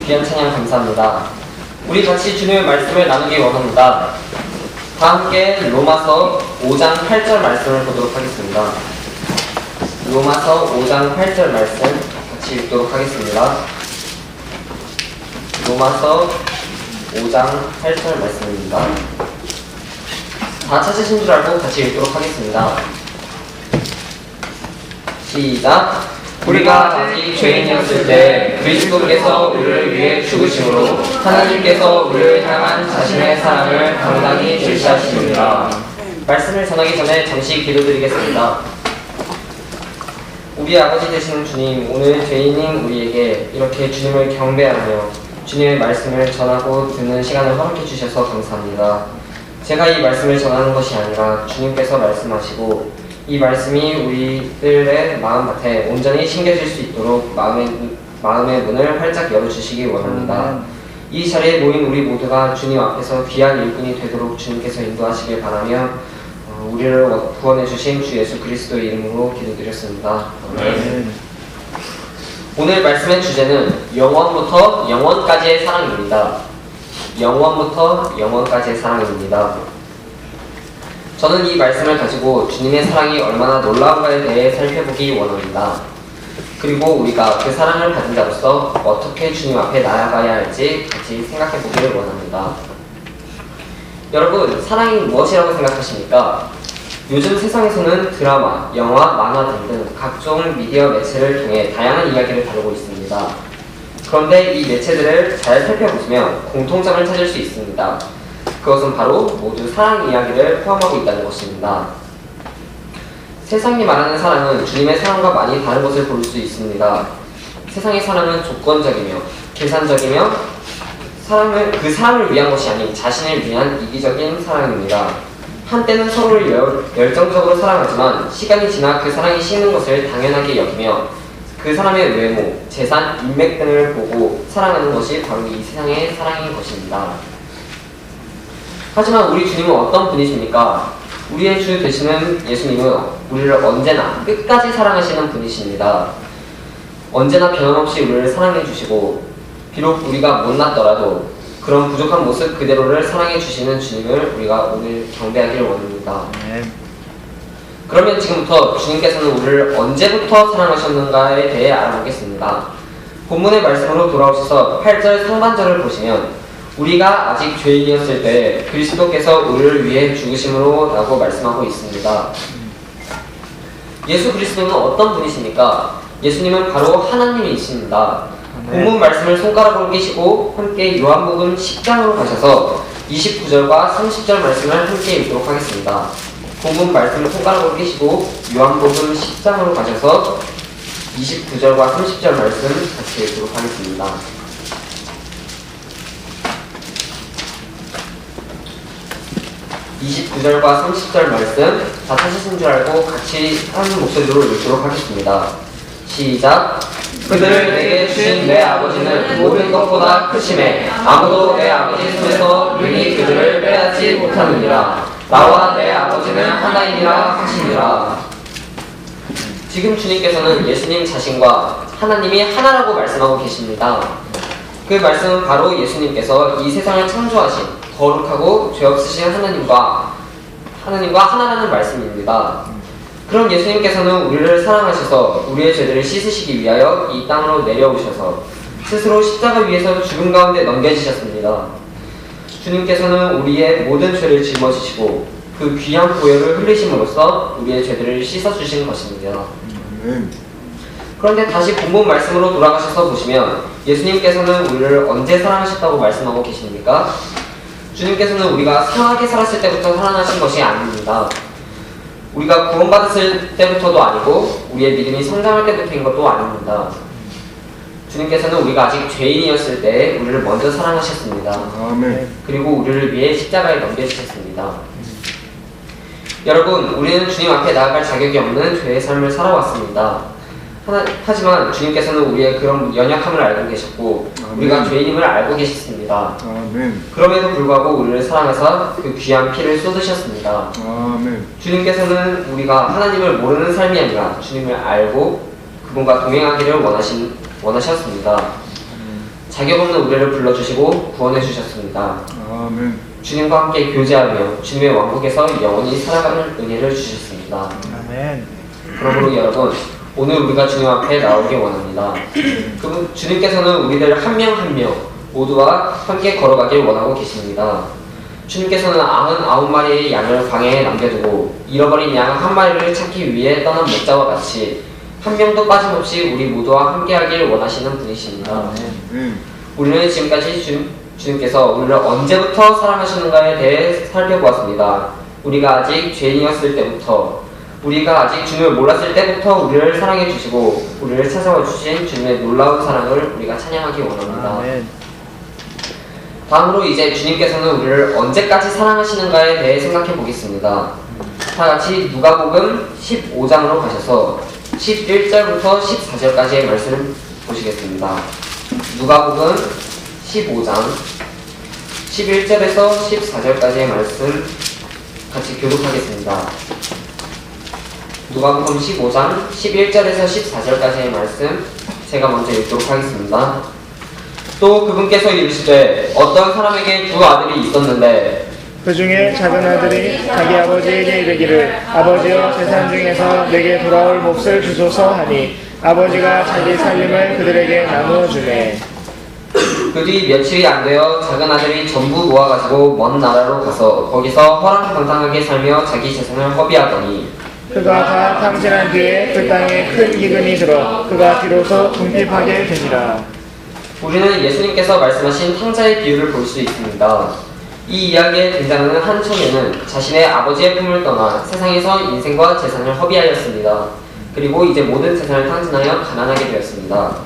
귀한 찬양 감사합니다. 우리 같이 주님의 말씀을 나누기 원합니다. 다 함께 로마서 5장 8절 말씀을 보도록 하겠습니다. 로마서 5장 8절 말씀 같이 읽도록 하겠습니다. 로마서 5장 8절 말씀입니다. 다 찾으신 줄 알고 같이 읽도록 하겠습니다. 시작! 우리가 아직 죄인이었을 때 그리스도께서 우리를 위해 죽으심으로 하나님께서 우리를 향한 자신의 사랑을 당당히 제시하시느니라. 말씀을 전하기 전에 잠시 기도드리겠습니다. 우리 아버지 되시는 주님, 오늘 죄인인 우리에게 이렇게 주님을 경배하며 주님의 말씀을 전하고 듣는 시간을 허락해 주셔서 감사합니다. 제가 이 말씀을 전하는 것이 아니라 주님께서 말씀하시고 이 말씀이 우리들의 마음밭에 온전히 심겨질 수 있도록 마음의 문을 활짝 열어주시기 원합니다. 이 자리에 모인 우리 모두가 주님 앞에서 귀한 일꾼이 되도록 주님께서 인도하시길 바라며 우리를 구원해 주신 주 예수 그리스도의 이름으로 기도드렸습니다. 아멘. 오늘 말씀의 주제는 영원부터 영원까지의 사랑입니다. 영원부터 영원까지의 사랑입니다. 저는 이 말씀을 가지고 주님의 사랑이 얼마나 놀라운가에 대해 살펴보기 원합니다. 그리고 우리가 그 사랑을 받은 자로서 어떻게 주님 앞에 나아가야 할지 같이 생각해 보기를 원합니다. 여러분, 사랑이 무엇이라고 생각하십니까? 요즘 세상에서는 드라마, 영화, 만화 등등 각종 미디어 매체를 통해 다양한 이야기를 다루고 있습니다. 그런데 이 매체들을 잘 살펴보시면 공통점을 찾을 수 있습니다. 그것은 바로 모두 사랑 이야기를 포함하고 있다는 것입니다. 세상이 말하는 사랑은 주님의 사랑과 많이 다른 것을 볼 수 있습니다. 세상의 사랑은 조건적이며 계산적이며 그 사람을 위한 것이 아닌 자신을 위한 이기적인 사랑입니다. 한때는 서로를 열정적으로 사랑하지만 시간이 지나 그 사랑이 식는 것을 당연하게 여기며 그 사람의 외모, 재산, 인맥 등을 보고 사랑하는 것이 바로 이 세상의 사랑인 것입니다. 하지만 우리 주님은 어떤 분이십니까? 우리의 주 되시는 예수님은 우리를 언제나 끝까지 사랑하시는 분이십니다. 언제나 변함없이 우리를 사랑해 주시고 비록 우리가 못났더라도 그런 부족한 모습 그대로를 사랑해 주시는 주님을 우리가 오늘 경배하길 원합니다. 그러면 지금부터 주님께서는 우리를 언제부터 사랑하셨는가에 대해 알아보겠습니다. 본문의 말씀으로 돌아오셔서 8절 상반절을 보시면 우리가 아직 죄인이었을 때 그리스도께서 우리를 위해 죽으심으로 라고 말씀하고 있습니다. 예수 그리스도는 어떤 분이십니까? 예수님은 바로 하나님이십니다. 본문 말씀을 손가락으로 끼시고 함께 요한복음 10장으로 가셔서 29절과 30절 말씀을 함께 읽도록 하겠습니다. 본문 말씀을 손가락으로 끼시고 요한복음 10장으로 가셔서 29절과 30절 말씀 같이 읽도록 하겠습니다. 29절과 30절 말씀 다 찾으신 줄 알고 같이 한 목소리로 읽도록 하겠습니다. 시작! 그들을 내게 주신 내 아버지는 모든 것보다 크심에 아무도 내 아버지 손에서 능히 그들을 빼앗지 못하느니라. 나와 내 아버지는 하나이니라 하시니라. 지금 주님께서는 예수님 자신과 하나님이 하나라고 말씀하고 계십니다. 그 말씀은 바로 예수님께서 이 세상을 창조하신 거룩하고 죄 없으신 하나님과 하나라는 말씀입니다. 그럼 예수님께서는 우리를 사랑하셔서 우리의 죄들을 씻으시기 위하여 이 땅으로 내려오셔서 스스로 십자가 위에서 죽음 가운데 넘겨지셨습니다. 주님께서는 우리의 모든 죄를 짊어지시고 그 귀한 보혈을 흘리심으로써 우리의 죄들을 씻어주신 것입니다. 그런데 다시 본문 말씀으로 돌아가셔서 보시면 예수님께서는 우리를 언제 사랑하셨다고 말씀하고 계십니까? 주님께서는 우리가 상하게 살았을 때부터 사랑하신 것이 아닙니다. 우리가 구원받았을 때부터도 아니고 우리의 믿음이 성장할 때부터인 것도 아닙니다. 주님께서는 우리가 아직 죄인이었을 때 우리를 먼저 사랑하셨습니다. 아멘. 그리고 우리를 위해 십자가에 넘겨주셨습니다. 여러분, 우리는 주님 앞에 나아갈 자격이 없는 죄의 삶을 살아왔습니다. 하지만 주님께서는 우리의 그런 연약함을 알고 계셨고 아멘. 우리가 죄인임을 알고 계셨습니다. 아멘. 그럼에도 불구하고 우리를 사랑하사 그 귀한 피를 쏟으셨습니다. 아멘. 주님께서는 우리가 하나님을 모르는 삶이 아니라 주님을 알고 그분과 동행하기를 원하셨습니다. 자격 없는 우리를 불러주시고 구원해 주셨습니다. 아멘. 주님과 함께 교제하며 주님의 왕국에서 영원히 살아가는 은혜를 주셨습니다. 아멘. 그러므로 여러분, 오늘 우리가 주님 앞에 나오기 원합니다. 주님께서는 우리들 한 명 한 명 모두와 함께 걸어가길 원하고 계십니다. 주님께서는 99마리의 양을 광야에 남겨두고 잃어버린 양 한 마리를 찾기 위해 떠난 목자와 같이 한 명도 빠짐없이 우리 모두와 함께하길 원하시는 분이십니다. 우리는 지금까지 주님께서 우리를 언제부터 사랑하시는가에 대해 살펴보았습니다. 우리가 아직 죄인이었을 때부터, 우리가 아직 주님을 몰랐을 때부터 우리를 사랑해 주시고 우리를 찾아와 주신 주님의 놀라운 사랑을 우리가 찬양하기 원합니다. 다음으로 이제 주님께서는 우리를 언제까지 사랑하시는가에 대해 생각해 보겠습니다. 다같이 누가복음 15장으로 가셔서 11절부터 14절까지의 말씀을 보시겠습니다. 누가복음 15장 11절에서 14절까지의 말씀 같이 교독하겠습니다. 누가복음 15장 11절에서 14절까지의 말씀 제가 먼저 읽도록 하겠습니다. 또 그분께서 이르시되 어떤 사람에게 두 아들이 있었는데 그 중에 작은 아들이 자기 아버지에게 이르기를 아버지여 재산 중에서 내게 돌아올 몫을 주소서 하니 아버지가 자기 살림을 그들에게 나누어 주매 그 뒤 며칠이 안 되어 작은 아들이 전부 모아가지고 먼 나라로 가서 거기서 허랑방탕하게 살며 자기 재산을 허비하더니 그가 다 탕진한 뒤에 그 땅에 큰 기근이 들어 그가 비로소 궁핍하게 되니라. 우리는 예수님께서 말씀하신 탕자의 비유를 볼 수 있습니다. 이 이야기에 등장하는 한 청년은 자신의 아버지의 품을 떠나 세상에서 인생과 재산을 허비하였습니다. 그리고 이제 모든 재산을 탕진하여 가난하게 되었습니다.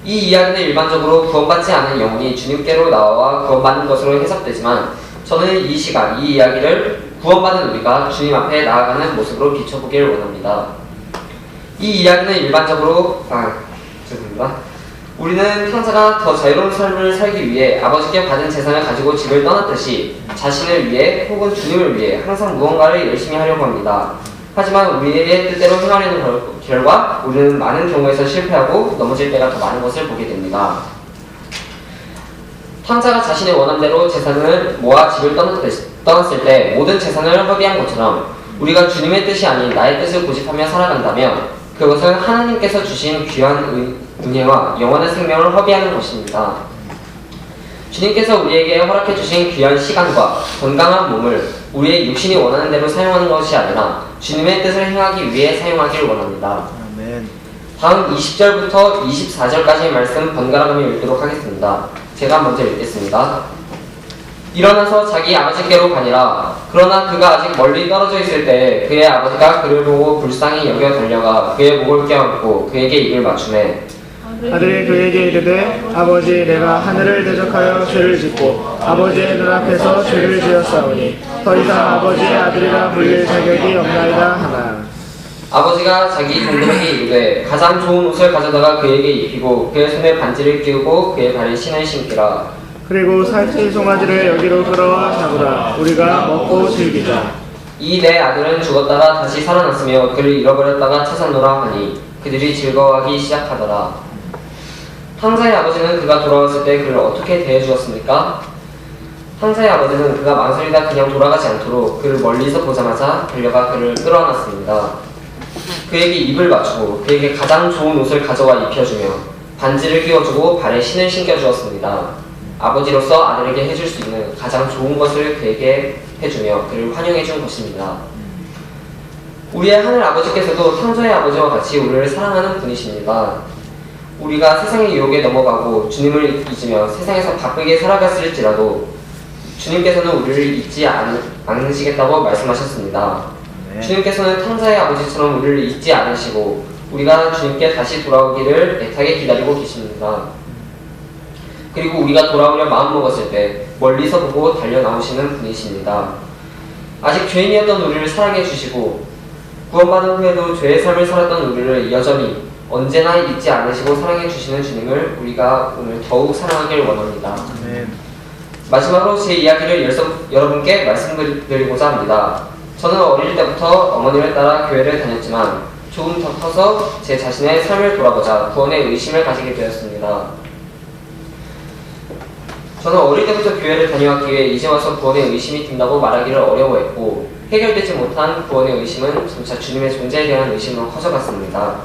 이 이야기는 일반적으로 구원받지 않은 영혼이 주님께로 나와 구원받는 것으로 해석되지만 저는 이 시간, 이 이야기를 구원받은 우리가 주님 앞에 나아가는 모습으로 비춰보길 원합니다. 이 이야기는 일반적으로 죄송합니다. 우리는 탕자가 더 자유로운 삶을 살기 위해 아버지께 받은 재산을 가지고 집을 떠났듯이 자신을 위해 혹은 주님을 위해 항상 무언가를 열심히 하려고 합니다. 하지만 우리의 뜻대로 행하려는 결과 우리는 많은 경우에서 실패하고 넘어질 때가 더 많은 것을 보게 됩니다. 탕자가 자신의 원함대로 재산을 모아 집을 떠났을 때 모든 재산을 허비한 것처럼 우리가 주님의 뜻이 아닌 나의 뜻을 고집하며 살아간다면 그것은 하나님께서 주신 귀한 은혜와 영원한 생명을 허비하는 것입니다. 주님께서 우리에게 허락해 주신 귀한 시간과 건강한 몸을 우리의 육신이 원하는 대로 사용하는 것이 아니라 주님의 뜻을 행하기 위해 사용하기를 원합니다. 아멘. 다음 20절부터 24절까지의 말씀 번갈아가며 읽도록 하겠습니다. 제가 먼저 읽겠습니다. 일어나서 자기 아버지께로 가니라. 그러나 그가 아직 멀리 떨어져 있을 때 그의 아버지가 그를 보고 불쌍히 여겨 달려가 그의 목을 껴안고 그에게 입을 맞추매 아들이 그에게 이르되 아버지 내가 하늘을 대적하여 죄를 짓고 아버지의 눈앞에서 죄를 지었사오니 더 이상 아버지의 아들이라 불릴 자격이 없나이다 하나. 아버지가 자기 동생에게 이르되 가장 좋은 옷을 가져다가 그에게 입히고 그의 손에 반지를 끼우고 그의 발에 신을 신기라. 그리고 살찐 송아지를 여기로 끌어와 잡으라. 우리가 먹고 즐기자. 이 내 아들은 죽었다가 다시 살아났으며 그를 잃어버렸다가 찾아노라 하니 그들이 즐거워하기 시작하더라. 탕자의 아버지는 그가 돌아왔을 때 그를 어떻게 대해주었습니까? 탕자의 아버지는 그가 망설이다 그냥 돌아가지 않도록 그를 멀리서 보자마자 달려가 그를 끌어안았습니다. 그에게 입을 맞추고 그에게 가장 좋은 옷을 가져와 입혀주며 반지를 끼워주고 발에 신을 신겨주었습니다. 아버지로서 아들에게 해줄 수 있는 가장 좋은 것을 그에게 해주며 그를 환영해준 것입니다. 우리의 하늘 아버지께서도 탕자의 아버지와 같이 우리를 사랑하는 분이십니다. 우리가 세상의 유혹에 넘어가고 주님을 잊으며 세상에서 바쁘게 살아갔을지라도 주님께서는 우리를 잊지 않으시겠다고 말씀하셨습니다. 주님께서는 탕자의 아버지처럼 우리를 잊지 않으시고 우리가 주님께 다시 돌아오기를 애타게 기다리고 계십니다. 그리고 우리가 돌아오려 마음먹었을 때 멀리서 보고 달려나오시는 분이십니다. 아직 죄인이었던 우리를 사랑해 주시고 구원받은 후에도 죄의 삶을 살았던 우리를 여전히 언제나 잊지 않으시고 사랑해 주시는 주님을 우리가 오늘 더욱 사랑하길 원합니다. 마지막으로 제 이야기를 여러분께 말씀드리고자 합니다. 저는 어릴 때부터 어머니를 따라 교회를 다녔지만 조금 더 커서 제 자신의 삶을 돌아보자 구원의 의심을 가지게 되었습니다. 저는 어릴 때부터 교회를 다녀왔기에 이제 와서 구원의 의심이 든다고 말하기를 어려워했고 해결되지 못한 구원의 의심은 점차 주님의 존재에 대한 의심으로 커져갔습니다.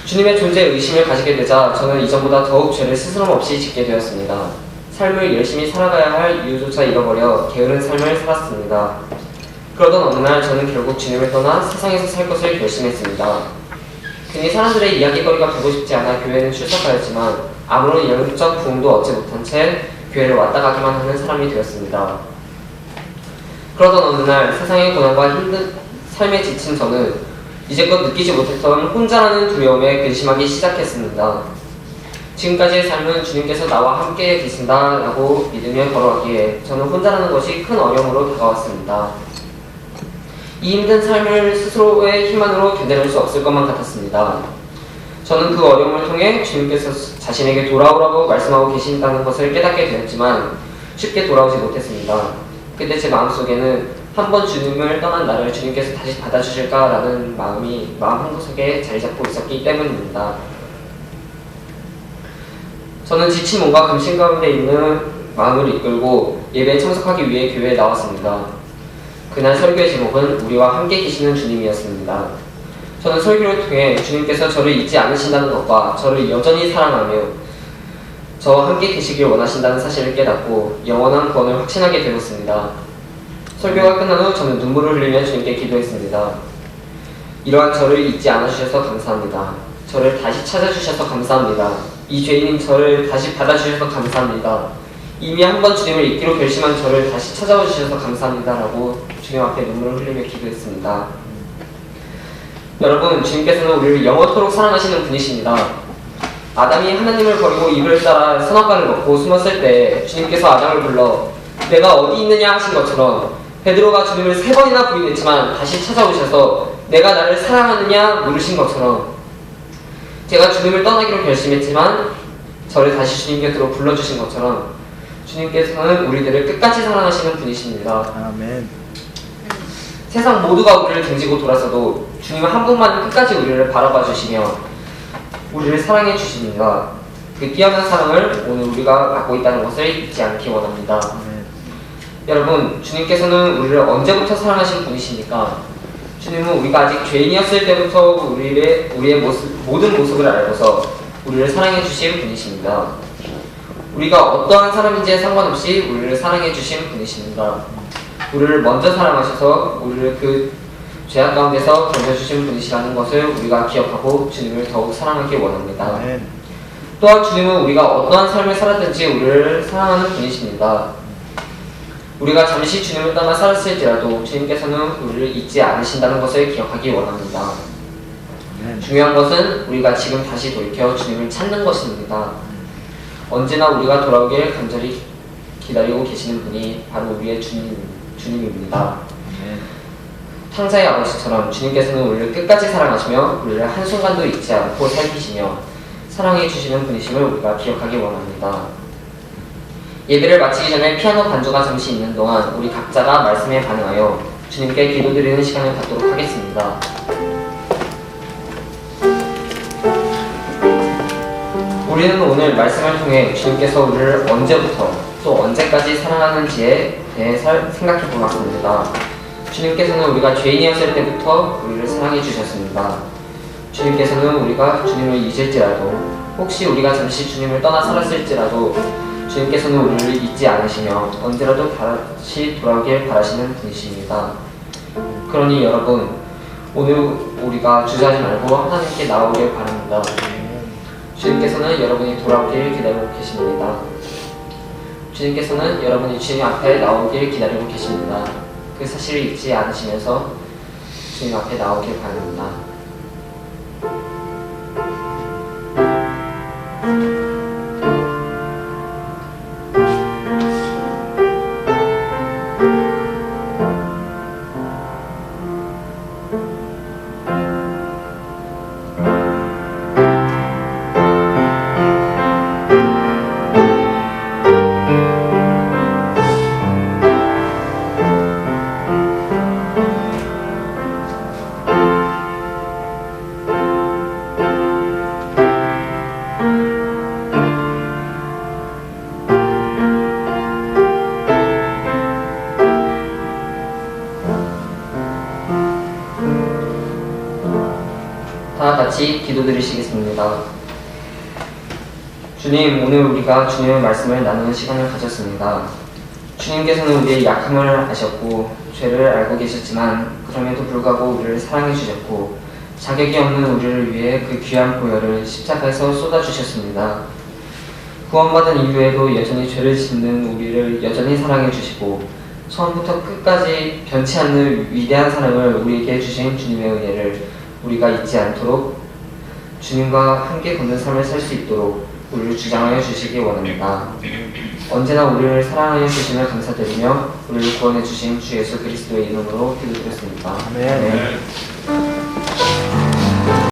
주님의 존재에 의심을 가지게 되자 저는 이전보다 더욱 죄를 스스럼 없이 짓게 되었습니다. 삶을 열심히 살아가야 할 이유조차 잃어버려 게으른 삶을 살았습니다. 그러던 어느 날 저는 결국 주님을 떠나 세상에서 살 것을 결심했습니다. 괜히 사람들의 이야기거리가 되고 싶지 않아 교회는 출석하였지만 아무런 영적 부흥도 얻지 못한 채 교회를 왔다 가기만 하는 사람이 되었습니다. 그러던 어느 날 세상의 고난과 힘든 삶에 지친 저는 이제껏 느끼지 못했던 혼자라는 두려움에 근심하기 시작했습니다. 지금까지의 삶은 주님께서 나와 함께 계신다라고 믿으며 걸어가기에 저는 혼자라는 것이 큰 어려움으로 다가왔습니다. 이 힘든 삶을 스스로의 힘만으로 견뎌낼 수 없을 것만 같았습니다. 저는 그 어려움을 통해 주님께서 자신에게 돌아오라고 말씀하고 계신다는 것을 깨닫게 되었지만 쉽게 돌아오지 못했습니다. 그때 제 마음속에는 한 번 주님을 떠난 나를 주님께서 다시 받아주실까라는 마음이 마음 한구석에 자리 잡고 있었기 때문입니다. 저는 지친 몸과 근심 가운데 있는 마음을 이끌고 예배에 참석하기 위해 교회에 나왔습니다. 그날 설교의 제목은 우리와 함께 계시는 주님이었습니다. 저는 설교를 통해 주님께서 저를 잊지 않으신다는 것과 저를 여전히 사랑하며 저와 함께 계시길 원하신다는 사실을 깨닫고 영원한 구원을 확신하게 되었습니다. 설교가 끝난 후 저는 눈물을 흘리며 주님께 기도했습니다. 이러한 저를 잊지 않아주셔서 감사합니다. 저를 다시 찾아주셔서 감사합니다. 이 죄인인 저를 다시 받아주셔서 감사합니다. 이미 한 번 주님을 잊기로 결심한 저를 다시 찾아와 주셔서 감사합니다. 라고 주님 앞에 눈물을 흘리며 기도했습니다. 여러분, 주님께서는 우리를 영원토록 사랑하시는 분이십니다. 아담이 하나님을 버리고 이불을 따라 선악과를 먹고 숨었을 때 주님께서 아담을 불러 내가 어디 있느냐 하신 것처럼 베드로가 주님을 3번이나 부인했지만 다시 찾아오셔서 내가 나를 사랑하느냐 물으신 것처럼 제가 주님을 떠나기로 결심했지만 저를 다시 주님 곁으로 불러주신 것처럼 주님께서는 우리들을 끝까지 사랑하시는 분이십니다. 아멘. 세상 모두가 우리를 등지고 돌아서도 주님 한 분만 끝까지 우리를 바라봐 주시며 우리를 사랑해 주십니다. 그 뛰어난 사랑을 오늘 우리가 갖고 있다는 것을 잊지 않기 원합니다. 여러분, 주님께서는 우리를 언제부터 사랑하신 분이십니까? 주님은 우리가 아직 죄인이었을 때부터 우리의 모든 모습을 알고서 우리를 사랑해 주신 분이십니다. 우리가 어떠한 사람인지에 상관없이 우리를 사랑해 주신 분이십니다. 우리를 먼저 사랑하셔서 우리를 그 죄악 가운데서 건져주신 분이시라는 것을 우리가 기억하고 주님을 더욱 사랑하기 원합니다. 또한 주님은 우리가 어떠한 삶을 살았든지 우리를 사랑하는 분이십니다. 우리가 잠시 주님을 떠나 살았을지라도 주님께서는 우리를 잊지 않으신다는 것을 기억하기 원합니다. 중요한 것은 우리가 지금 다시 돌이켜 주님을 찾는 것입니다. 언제나 우리가 돌아오길 간절히 기다리고 계시는 분이 바로 우리의 주님입니다. 탕자의 아버지처럼 주님께서는 우리를 끝까지 사랑하시며 우리를 한순간도 잊지 않고 살피시며 사랑해 주시는 분이심을 우리가 기억하기 원합니다. 예배를 마치기 전에 피아노 반주가 잠시 있는 동안 우리 각자가 말씀에 반응하여 주님께 기도드리는 시간을 갖도록 하겠습니다. 우리는 오늘 말씀을 통해 주님께서 우리를 언제부터 또 언제까지 사랑하는지에 대해 생각해 보았습니다. 주님께서는 우리가 죄인이었을 때부터 우리를 사랑해 주셨습니다. 주님께서는 우리가 주님을 잊을지라도 혹시 우리가 잠시 주님을 떠나 살았을지라도 주님께서는 우리를 잊지 않으시며 언제라도 다시 돌아오길 바라시는 분이십니다. 그러니 여러분, 오늘 우리가 주저하지 말고 하나님께 나오길 바랍니다. 주님께서는 여러분이 돌아오길 기다리고 계십니다. 주님께서는 여러분이 주님 앞에 나오길 기다리고 계십니다. 그 사실을 잊지 않으시면서 주님 앞에 나오길 바랍니다. 같이 기도드리시겠습니다. 주님, 오늘 우리가 주님의 말씀을 나누는 시간을 가졌습니다. 주님께서는 우리의 약함을 아셨고 죄를 알고 계셨지만 그럼에도 불구하고 우리를 사랑해 주셨고 자격이 없는 우리를 위해 그 귀한 보혈을 십자가에서 쏟아주셨습니다. 구원받은 이후에도 여전히 죄를 짓는 우리를 여전히 사랑해 주시고 처음부터 끝까지 변치 않는 위대한 사랑을 우리에게 주신 주님의 은혜를 우리가 잊지 않도록 주님과 함께 걷는 삶을 살 수 있도록 우리를 주장하여 주시기 원합니다. 언제나 우리를 사랑하여 주심을 감사드리며 우리를 구원해 주신 주 예수 그리스도의 이름으로 기도드렸습니다. 아멘.